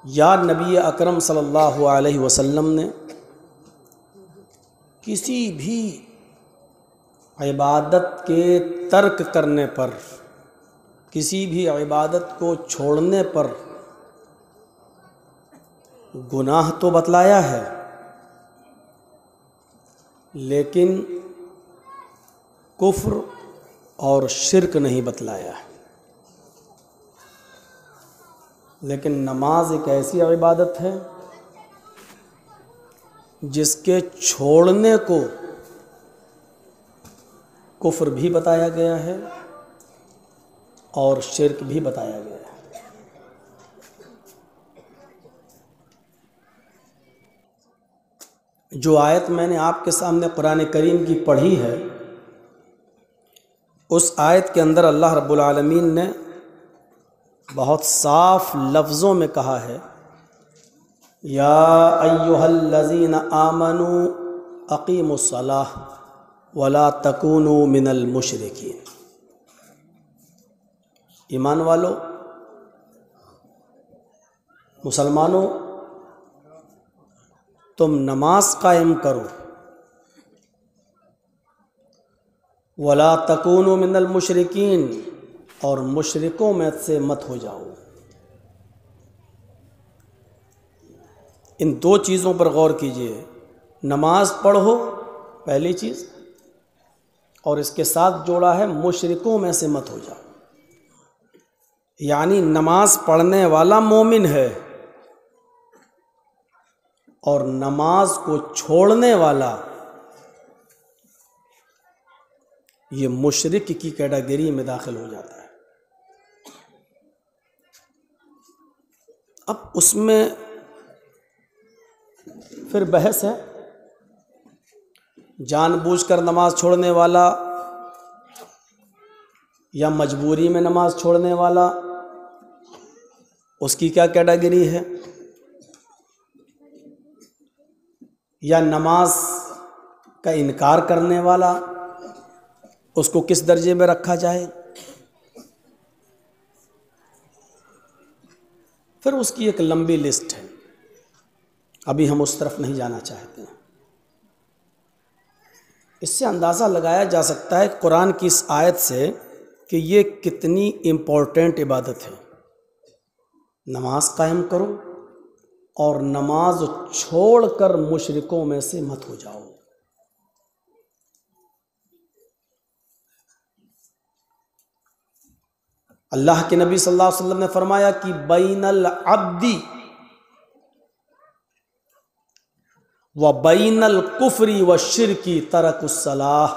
या नबी अकरम सल्लल्लाहु अलैहि वसल्लम ने किसी भी इबादत के तर्क करने पर, किसी भी इबादत को छोड़ने पर गुनाह तो बतलाया है, लेकिन कुफ्र और शिर्क नहीं बतलाया है। लेकिन नमाज एक ऐसी इबादत है जिसके छोड़ने को कुफ्र भी बताया गया है और शिर्क भी बताया गया है। जो आयत मैंने आपके सामने कुरान करीम की पढ़ी है, उस आयत के अंदर अल्लाह रब्बुल आलमीन ने बहुत साफ लफ्ज़ों में कहा है, या अय्युहल्लज़ीना आमनू अक़ीमुस्सलाह वला तकूनू मिनल मुशरिकीन। ईमान वालों, मुसलमानों, तुम नमाज कायम करो, वला तकूनू मिनल मुशरिकीन, और मुशरिकों में से मत हो जाओ। इन दो चीज़ों पर गौर कीजिए। नमाज पढ़ो पहली चीज़, और इसके साथ जोड़ा है मुशरिकों में से मत हो जाओ। यानी नमाज पढ़ने वाला मोमिन है और नमाज को छोड़ने वाला ये मुशरिक की कैटेगरी में दाखिल हो जाता है। अब उसमें फिर बहस है, जानबूझकर नमाज छोड़ने वाला या मजबूरी में नमाज छोड़ने वाला, उसकी क्या कैटेगरी है, या नमाज का इनकार करने वाला, उसको किस दर्जे में रखा जाए। फिर उसकी एक लंबी लिस्ट है, अभी हम उस तरफ नहीं जाना चाहते हैं। इससे अंदाज़ा लगाया जा सकता है कुरान की इस आयत से कि ये कितनी इम्पोर्टेंट इबादत है। नमाज कायम करो और नमाज छोड़कर मुशरिकों में से मत हो जाओ। अल्लाह के नबी सल्लल्लाहु अलैहि वसल्लम ने फरमाया कि बैनल अब्दी व बैनल कुफ्री व शिरकी तरकुस्सलाह।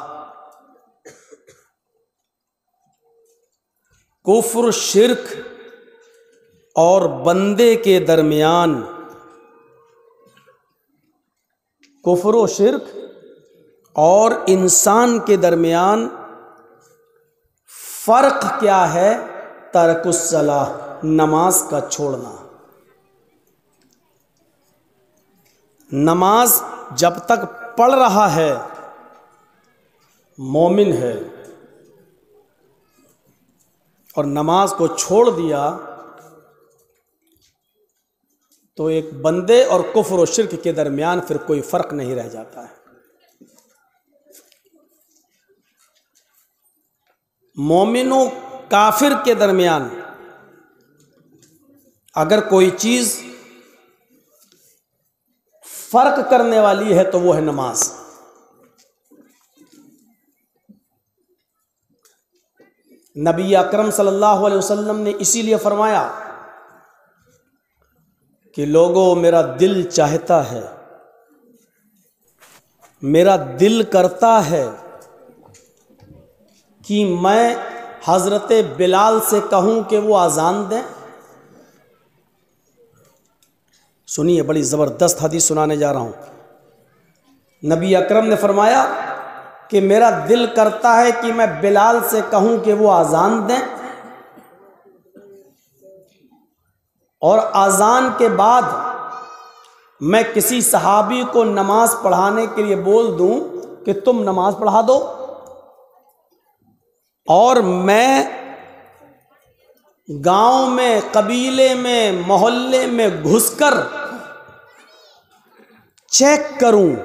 कुफ्र, शिर्क और बंदे के दरमियान, कुफ्र व शिर्क और इंसान के दरमियान फ़र्क क्या है? तरकुस्सलाह, नमाज का छोड़ना। नमाज जब तक पढ़ रहा है मोमिन है, और नमाज को छोड़ दिया तो एक बंदे और कुफ्र और शिर्क के दरमियान फिर कोई फ़र्क नहीं रह जाता है। मोमिनों काफिर के दरमियान अगर कोई चीज़ फ़र्क करने वाली है तो वो है नमाज। नबी अकरम सल्लल्लाहु अलैहि वसल्लम ने इसीलिए फरमाया कि लोगों, मेरा दिल चाहता है, मेरा दिल करता है कि मैं हज़रत बिलाल से कहूं कि वो अजान दें। सुनिए, बड़ी ज़बरदस्त हदीस सुनाने जा रहा हूं। नबी अकरम ने फरमाया कि मेरा दिल करता है कि मैं बिलाल से कहूं कि वो अजान दें, और अजान के बाद मैं किसी सहाबी को नमाज पढ़ाने के लिए बोल दूं कि तुम नमाज पढ़ा दो, और मैं गांव में, कबीले में, मोहल्ले में घुसकर चेक करूं,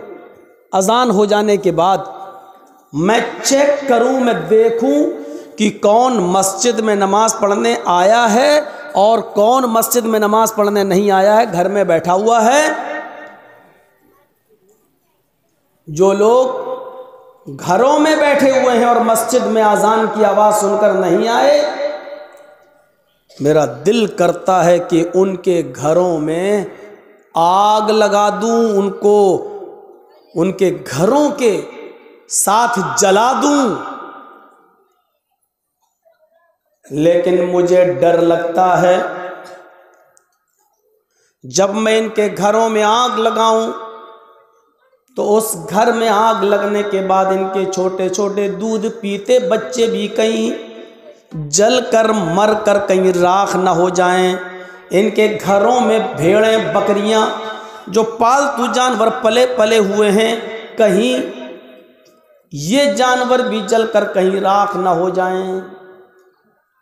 अजान हो जाने के बाद मैं चेक करूं, मैं देखूं कि कौन मस्जिद में नमाज पढ़ने आया है और कौन मस्जिद में नमाज पढ़ने नहीं आया है, घर में बैठा हुआ है। जो लोग घरों में बैठे हुए हैं और मस्जिद में अजान की आवाज़ सुनकर नहीं आए, मेरा दिल करता है कि उनके घरों में आग लगा दूं, उनको उनके घरों के साथ जला दूं। लेकिन मुझे डर लगता है जब मैं इनके घरों में आग लगाऊं तो उस घर में आग लगने के बाद इनके छोटे छोटे दूध पीते बच्चे भी कहीं जल कर मर कर कहीं राख ना हो जाएं। इनके घरों में भेड़ें, बकरियां, जो पालतू जानवर पले पले हुए हैं, कहीं ये जानवर भी जल कर कहीं राख ना हो जाएं।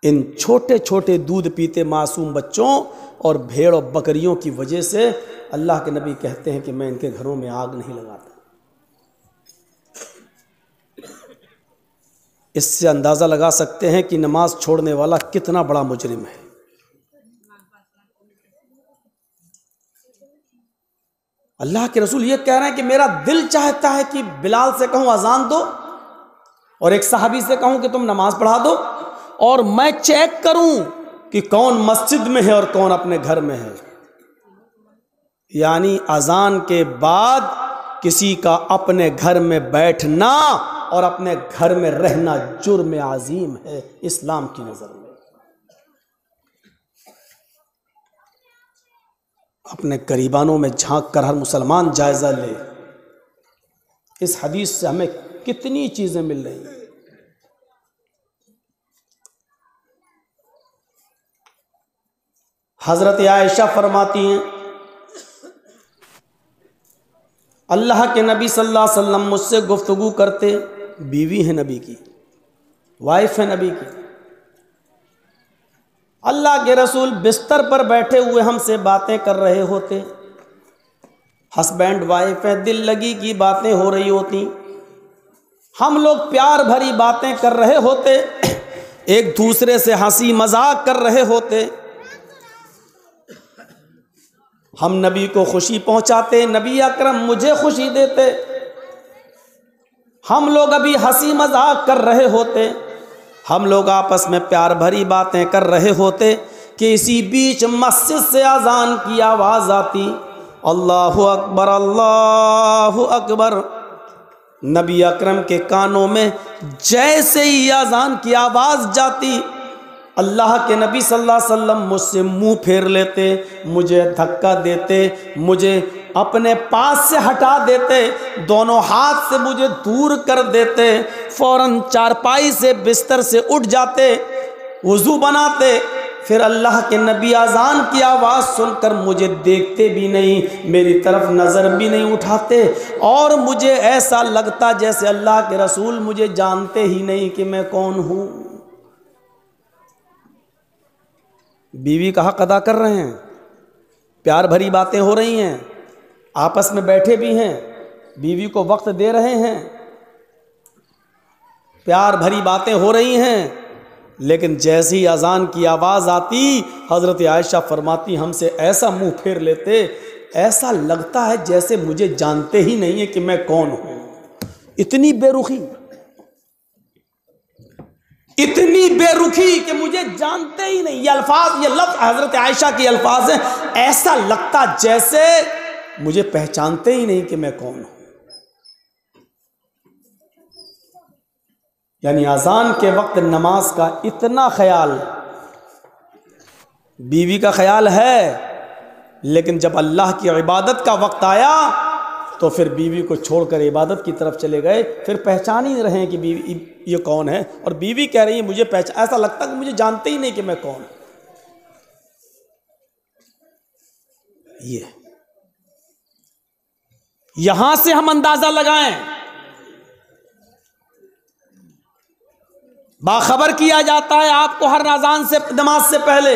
इन छोटे छोटे दूध पीते मासूम बच्चों और भेड़ और बकरियों की वजह से अल्लाह के नबी कहते हैं कि मैं इनके घरों में आग नहीं लगाता। इससे अंदाज़ा लगा सकते हैं कि नमाज छोड़ने वाला कितना बड़ा मुजरिम है। अल्लाह के रसूल ये कह रहे हैं कि मेरा दिल चाहता है कि बिलाल से कहूं अजान दो और एक सहाबी से कहूं कि तुम नमाज पढ़ा दो, और मैं चेक करूं कि कौन मस्जिद में है और कौन अपने घर में है। यानी अजान के बाद किसी का अपने घर में बैठना और अपने घर में रहना जुर्म अजीम है इस्लाम की नजर में। अपने करीबानों में झांक कर हर मुसलमान जायजा ले। इस हदीस से हमें कितनी चीजें मिल रही हैं। हजरत आयशा फरमाती हैं, अल्लाह के नबी सल्लल्लाहु अलैहि वसल्लम मुझसे गुफ्तगू करते, बीवी है नबी की, वाइफ है नबी की, अल्लाह के रसूल बिस्तर पर बैठे हुए हमसे बातें कर रहे होते, हस्बैंड वाइफ है, दिल लगी की बातें हो रही होती, हम लोग प्यार भरी बातें कर रहे होते, एक दूसरे से हंसी मजाक कर रहे होते, हम नबी को खुशी पहुंचाते, नबी अकरम मुझे खुशी देते, हम लोग अभी हंसी मजाक कर रहे होते, हम लोग आपस में प्यार भरी बातें कर रहे होते कि इसी बीच मस्जिद से अजान की आवाज़ आती, अल्लाहु अकबर अल्लाहु अकबर। नबी अकरम के कानों में जैसे ही अजान की आवाज़ जाती, अल्लाह के नबी सल्लल्लाहु अलैहि वसल्लम मुझसे मुंह फेर लेते, मुझे धक्का देते, मुझे अपने पास से हटा देते, दोनों हाथ से मुझे दूर कर देते, फौरन चारपाई से बिस्तर से उठ जाते, वुज़ू बनाते, फिर अल्लाह के नबी अजान की आवाज़ सुनकर मुझे देखते भी नहीं, मेरी तरफ नज़र भी नहीं उठाते, और मुझे ऐसा लगता जैसे अल्लाह के रसूल मुझे जानते ही नहीं कि मैं कौन हूँ। बीवी का हक अदा कर रहे हैं, प्यार भरी बातें हो रही हैं, आपस में बैठे भी हैं, बीवी को वक्त दे रहे हैं, प्यार भरी बातें हो रही हैं, लेकिन जैसी अजान की आवाज़ आती, हज़रत आयशा फरमाती हमसे ऐसा मुंह फेर लेते, ऐसा लगता है जैसे मुझे जानते ही नहीं है कि मैं कौन हूँ। इतनी बेरुखी, इतनी बेरुखी कि मुझे जानते ही नहीं। ये अल्फाज, ये लफ्ज़ हज़रत आयशा के अल्फाज हैं, ऐसा लगता जैसे मुझे पहचानते ही नहीं कि मैं कौन हूँ। यानी अजान के वक्त नमाज का इतना ख्याल, बीवी का ख्याल है, लेकिन जब अल्लाह की इबादत का वक्त आया तो फिर बीवी को छोड़कर इबादत की तरफ चले गए, फिर पहचान ही नहीं रहे हैं कि बीवी ये कौन है, और बीवी कह रही है मुझे पहचान, ऐसा लगता कि मुझे जानते ही नहीं कि मैं कौन। ये यहां से हम अंदाजा लगाएं, बाखबर किया जाता है आपको हर अजान से, नमाज से पहले।